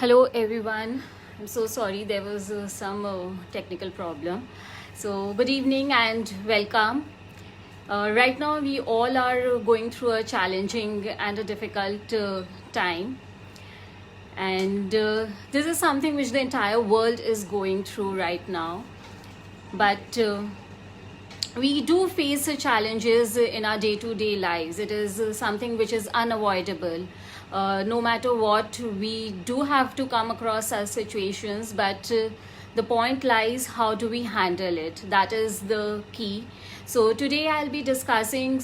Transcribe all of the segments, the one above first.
Hello everyone. I'm so sorry there was some technical problem. So, good evening and welcome. Right now, we all are going through a challenging and a difficult time, and this is something which the entire world is going through right now. But we do face challenges in our day-to-day lives. It is something which is unavoidable. No matter what, we do have to come across such situations, but the point lies, how do we handle it? That is the key. So today I'll be discussing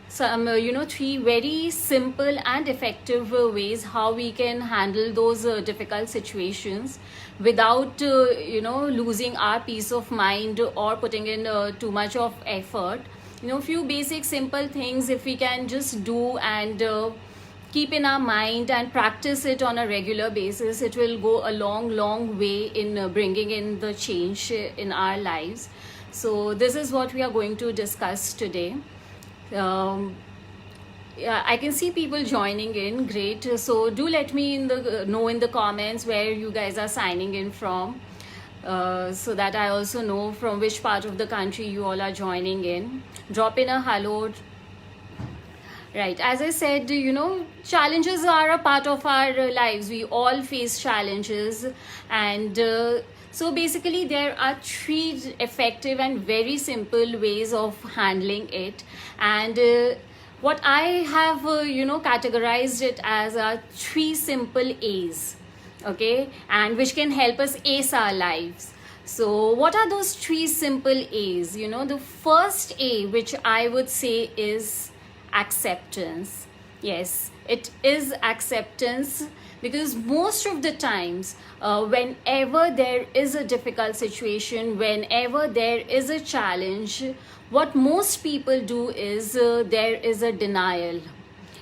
some three very simple and effective ways how we can handle those difficult situations without losing our peace of mind or putting in too much of effort. Few basic simple things, if we can just do and keep in our mind and practice it on a regular basis, it will go a long way in bringing in the change in our lives. So this is what we are going to discuss today. Yeah, I can see people joining in. Great. So do let me know in the comments where you guys are signing in from, so that I also know from which part of the country you all are joining in. Drop in a hello. Right. As I said, challenges are a part of our lives. We all face challenges, and so basically, there are three effective and very simple ways of handling it. And what I have, categorized it as three simple A's, okay, and which can help us ace our lives. So, what are those three simple A's? The first A, which I would say, is acceptance. Yes, it is acceptance, because most of the times, whenever there is a difficult situation, whenever there is a challenge, what most people do is there is a denial.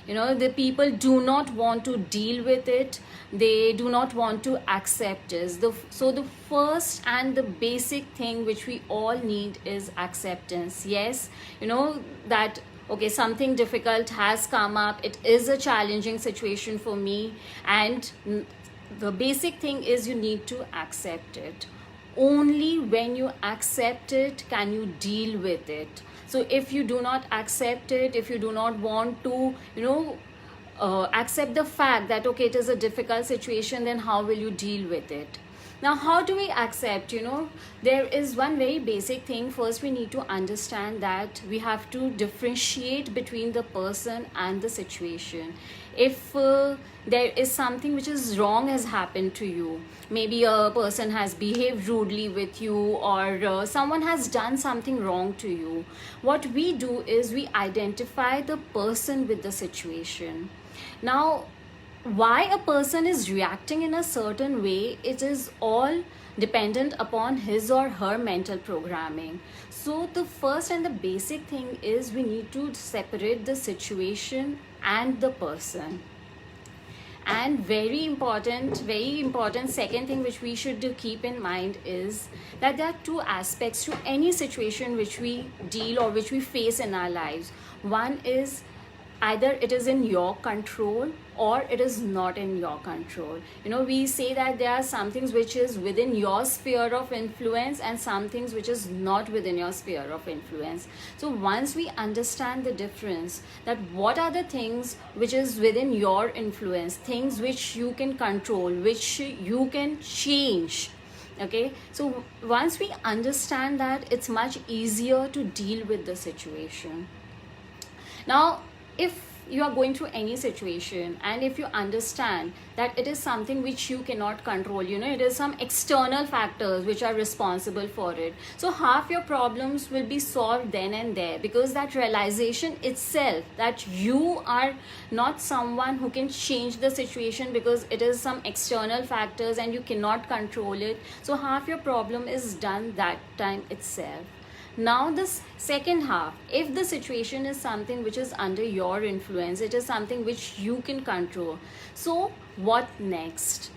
The people do not want to deal with it. They do not want to accept it. So the first and the basic thing which we all need is acceptance. Yes, that okay, something difficult has come up, it is a challenging situation for me, and the basic thing is you need to accept it. Only when you accept it can you deal with it. So if you do not accept it, if you do not want to accept the fact that okay, it is a difficult situation, then how will you deal with it? Now, how do we accept? There is one very basic thing. First, we need to understand that we have to differentiate between the person and the situation. If there is something which is wrong has happened to you, maybe a person has behaved rudely with you, or someone has done something wrong to you, what we do is we identify the person with the situation. Now, why a person is reacting in a certain way, it is all dependent upon his or her mental programming. So the first and the basic thing is we need to separate the situation and the person. And very important second thing which we should keep in mind is that there are two aspects to any situation which we deal or which we face in our lives. One is either it is in your control or it is not in your control. We say that there are some things which is within your sphere of influence and some things which is not within your sphere of influence. So once we understand the difference, that what are the things which is within your influence, things which you can control, which you can change, okay, so once we understand that, it's much easier to deal with the situation. Now, if you are going through any situation and if you understand that it is something which you cannot control, it is some external factors which are responsible for it, so half your problems will be solved then and there, because that realization itself that you are not someone who can change the situation because it is some external factors and you cannot control it, so half your problem is done that time itself. Now the second half, if the situation is something which is under your influence, it is something which you can control, so what next?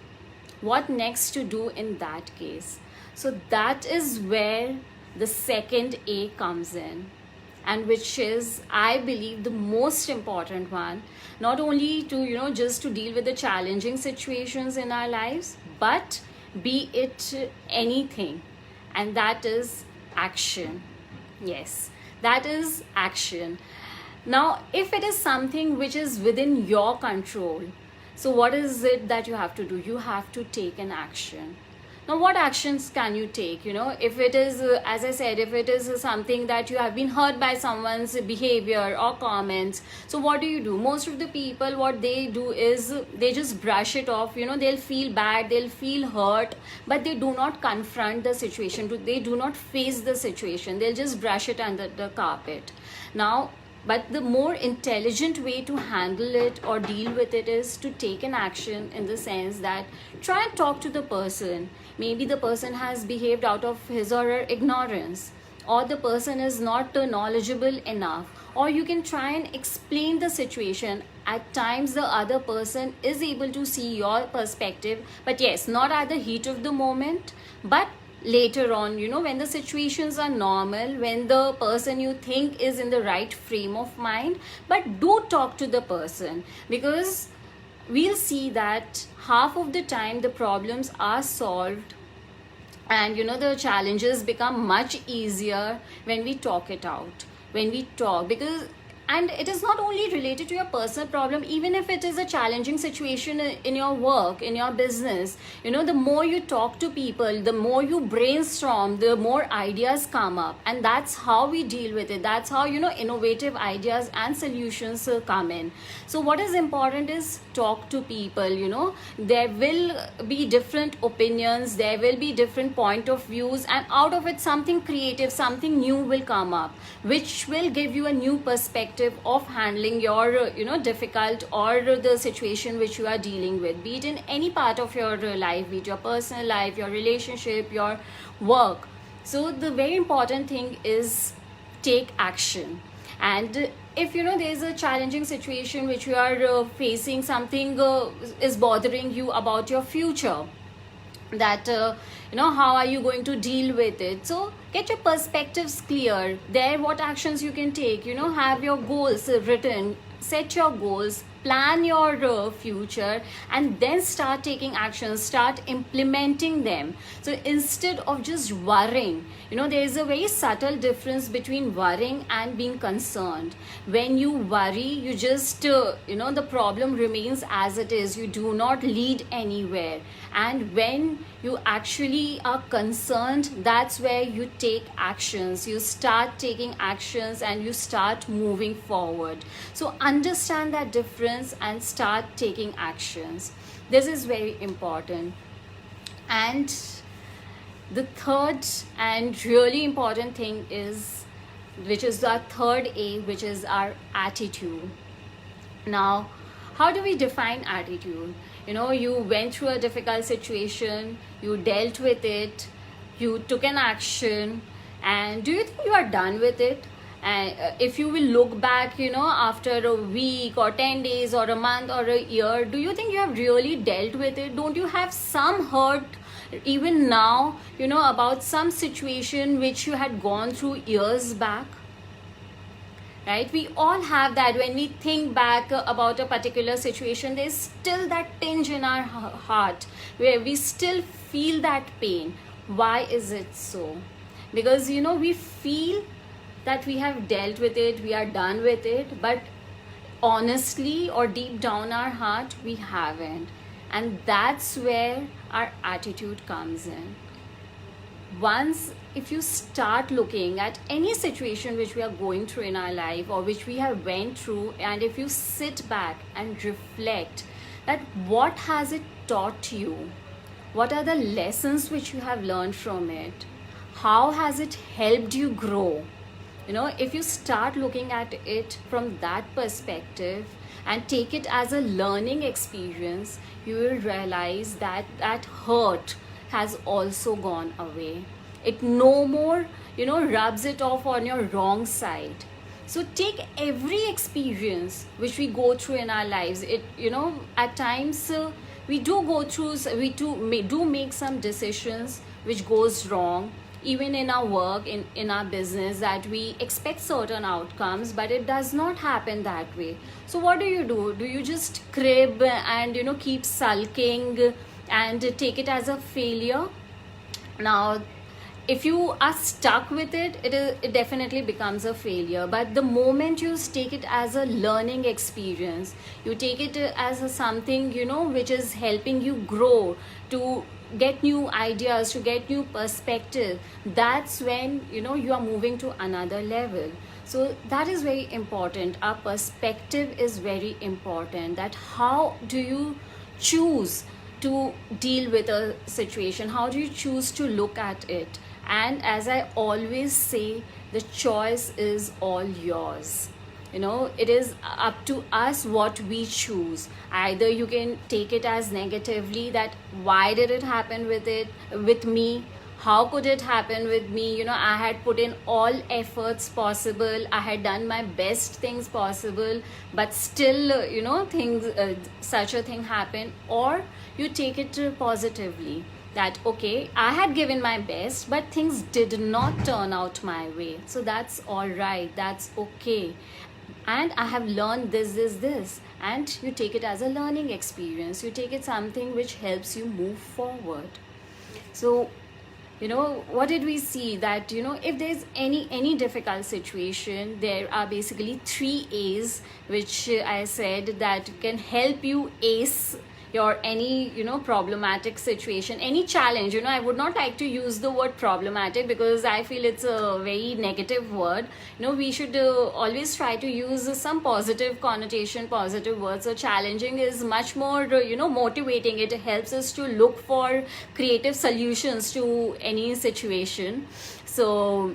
What next to do in that case? So that is where the second A comes in. and which is, I believe, the most important one, not only to, just to deal with the challenging situations in our lives, but be it anything, and that is action. Yes, that is action. Now, if it is something which is within your control, so what is it that you have to do? You have to take an action. Now, what actions can you take? If it is, as I said, if it is something that you have been hurt by someone's behavior or comments, so what do? Most of the people, what they do is they just brush it off. They'll feel bad, they'll feel hurt, but they do not confront the situation. They do not face the situation. They'll just brush it under the carpet. Now, but the more intelligent way to handle it or deal with it is to take an action, in the sense that try and talk to the person. Maybe the person has behaved out of his or her ignorance, or the person is not knowledgeable enough, or you can try and explain the situation. At times the other person is able to see your perspective, but yes, not at the heat of the moment, but later on, when the situations are normal, when the person you think is in the right frame of mind. But do talk to the person, because we'll see that half of the time the problems are solved, and the challenges become much easier when we talk it out, when we talk. Because, and it is not only related to your personal problem, even if it is a challenging situation in your work, in your business, the more you talk to people, the more you brainstorm, the more ideas come up, and that's how we deal with it. That's how, innovative ideas and solutions come in. So what is important is talk to people. There will be different opinions, there will be different point of views, and out of it something creative, something new will come up, which will give you a new perspective of handling your difficult or the situation which you are dealing with, be it in any part of your life, be it your personal life, your relationship, your work. So the very important thing is take action. And if there is a challenging situation which you are facing, something is bothering you about your future, that how are you going to deal with it? So get your perspectives clear there, what actions you can take. Have your goals written, set your goals, plan your future, and then start taking actions, start implementing them. So instead of just worrying, there is a very subtle difference between worrying and being concerned. When you worry, you just the problem remains as it is, you do not lead anywhere. And when you actually are concerned, that's where you take actions, you start taking actions, and you start moving forward. So understand that difference and start taking actions. This is very important. And the third and really important thing is, which is the third A, which is our attitude. Now, how do we define attitude? You went through a difficult situation, you dealt with it, you took an action, and do you think you are done with it? And if you will look back, after a week or 10 days or a month or a year, do you think you have really dealt with it? Don't you have some hurt even now, about some situation which you had gone through years back? Right? We all have that. When we think back about a particular situation, there's still that tinge in our heart where we still feel that pain. Why is it so? Because we feel that we have dealt with it, we are done with it, but honestly or deep down our heart, we haven't. And that's where our attitude comes in. Once, if you start looking at any situation which we are going through in our life, or which we have went through, and if you sit back and reflect that what has it taught you, what are the lessons which you have learned from it, how has it helped you grow, if you start looking at it from that perspective and take it as a learning experience, you will realize that that hurt has also gone away. It no more, rubs it off on your wrong side. So take every experience which we go through in our lives. It, at times we do go through, we do make some decisions which goes wrong. even in our work, in our business, that we expect certain outcomes, but it does not happen that way. So what do? Do you just crib and keep sulking and take it as a failure? Now, if you are stuck with it, it definitely becomes a failure. But the moment you take it as a learning experience, you take it as a something which is helping you grow, to get new ideas, to get new perspective, that's when you are moving to another level. So that is very important. Our perspective is very important, that how do you choose to deal with a situation, how do you choose to look at it. And as I always say, the choice is all yours. It is up to us what we choose. Either you can take it as negatively, that why did it happen with me, how could it happen with me, I had put in all efforts possible, I had done my best things possible, but still things such a thing happened. Or you take it positively, that okay, I had given my best, but things did not turn out my way, so that's all right, that's okay, and I have learned this, and you take it as a learning experience, you take it something which helps you move forward. So what did we see? That if there's any difficult situation, there are basically 3 A's, which I said that can help you ace your any problematic situation, any challenge. I would not like to use the word problematic, because I feel it's a very negative word. We should always try to use some positive connotation, positive words. So challenging is much more motivating. It helps us to look for creative solutions to any situation. So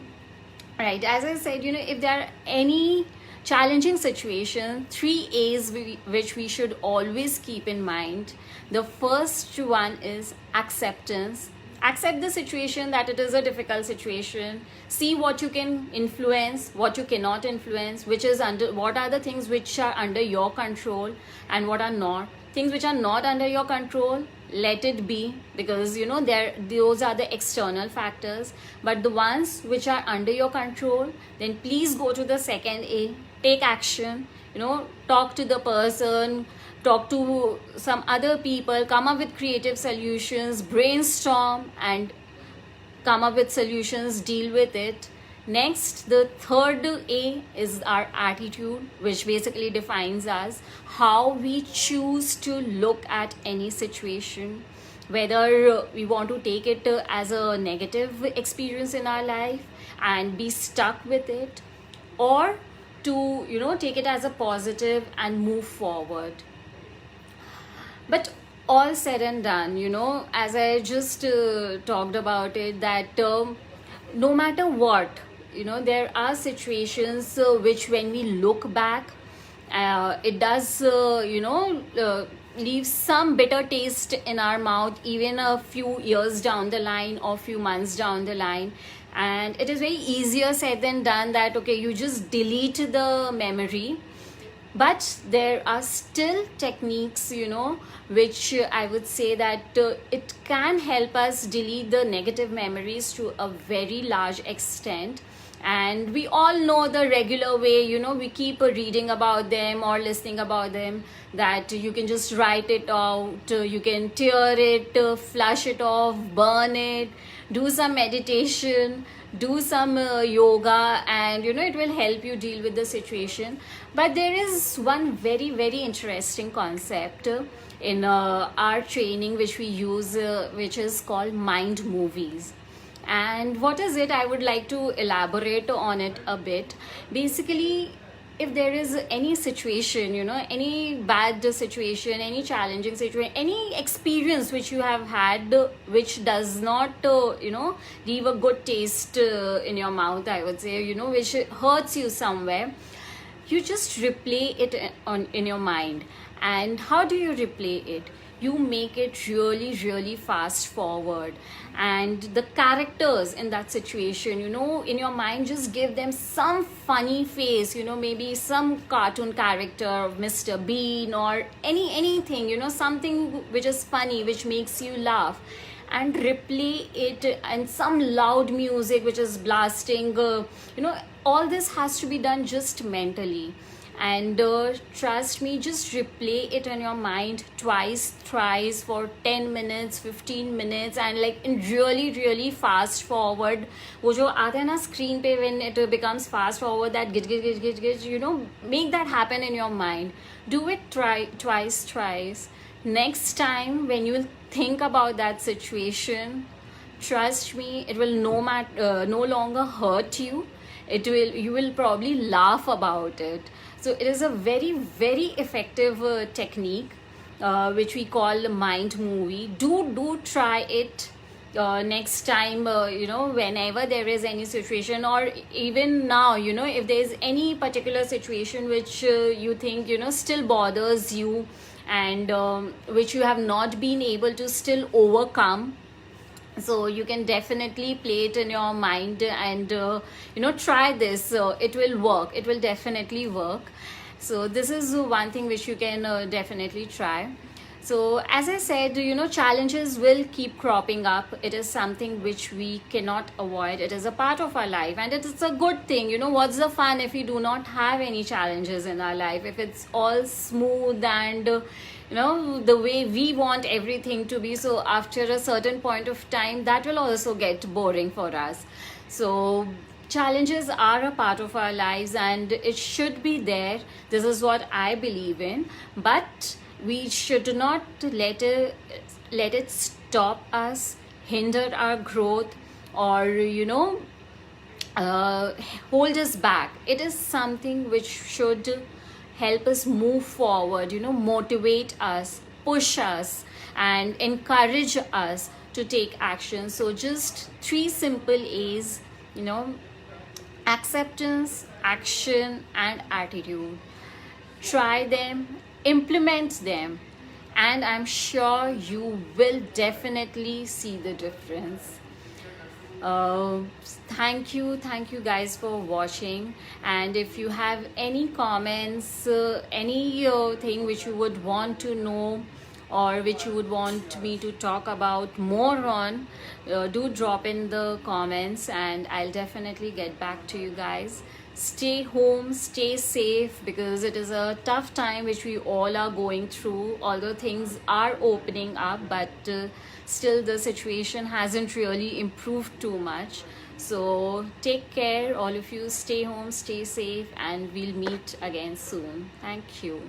right, as I said, if there are any challenging situation, 3 A's which we should always keep in mind. The first one is acceptance. Accept the situation, that it is a difficult situation. See what you can influence, what you cannot influence, what are the things which are under your control and what are not. Things which are not under your control, let it be, because those are the external factors. But the ones which are under your control, then please go to the second A. Take action, talk to the person, talk to some other people, come up with creative solutions, brainstorm and come up with solutions, deal with it. Next, the third A is our attitude, which basically defines us, how we choose to look at any situation, whether we want to take it as a negative experience in our life and be stuck with it, or to take it as a positive and move forward. But all said and done, as I just talked about it, that no matter what, there are situations which when we look back, it does leave some bitter taste in our mouth, even a few years down the line or few months down the line. And it is very easier said than done, that okay, you just delete the memory. But there are still techniques which I would say that it can help us delete the negative memories to a very large extent. And we all know the regular way, we keep reading about them or listening about them, that you can just write it out, you can tear it, flush it off, burn it, do some meditation, do some yoga, and it will help you deal with the situation. But there is one very, very interesting concept in our training which we use, which is called mind movies. And what is it? I would like to elaborate on it a bit. Basically, if there is any situation, any bad situation, any challenging situation, any experience which you have had which does not leave a good taste in your mouth, I would say, which hurts you somewhere, you just replay it in your mind. And how do you replay it? You make it really, really fast forward, and the characters in that situation, in your mind, just give them some funny face, maybe some cartoon character of Mr. Bean or anything, something which is funny, which makes you laugh. and replay it, and some loud music which is blasting, all this has to be done just mentally. And trust me, just replay it in your mind twice, thrice, for 10 minutes, 15 minutes, and like in really really fast forward. वो जो आता है ना screen पे, when it becomes fast forward, that git git git git git, make that happen in your mind. Do it twice, thrice. Next time when you will think about that situation, trust me, it will no longer hurt you. You will probably laugh about it. So it is a very very effective technique, which we call mind movie. Do try it next time, whenever there is any situation, or even now, if there is any particular situation which you think still bothers you, and which you have not been able to still overcome. So you can definitely play it in your mind, and try this. It will work, it will definitely work. So this is one thing which you can definitely try. So as I said, challenges will keep cropping up. It is something which we cannot avoid. It is a part of our life, and it is a good thing. What's the fun if we do not have any challenges in our life, if it's all smooth and the way we want everything to be? So after a certain point of time, that will also get boring for us. So challenges are a part of our lives, and it should be there. This is what I believe in. But we should not let it stop us, hinder our growth, or hold us back. It is something which should help us move forward, motivate us, push us, and encourage us to take action. So just 3 simple A's, acceptance, action, and attitude. Try them, implement them, and I'm sure you will definitely see the difference. Thank you guys for watching. And if you have any comments, any thing which you would want to know, or which you would want me to talk about more on, do drop in the comments, and I'll definitely get back to you guys. Stay home, stay safe, because it is a tough time which we all are going through. Although things are opening up, but still the situation hasn't really improved too much. So take care, all of you. Stay home, stay safe, and we'll meet again soon. Thank you.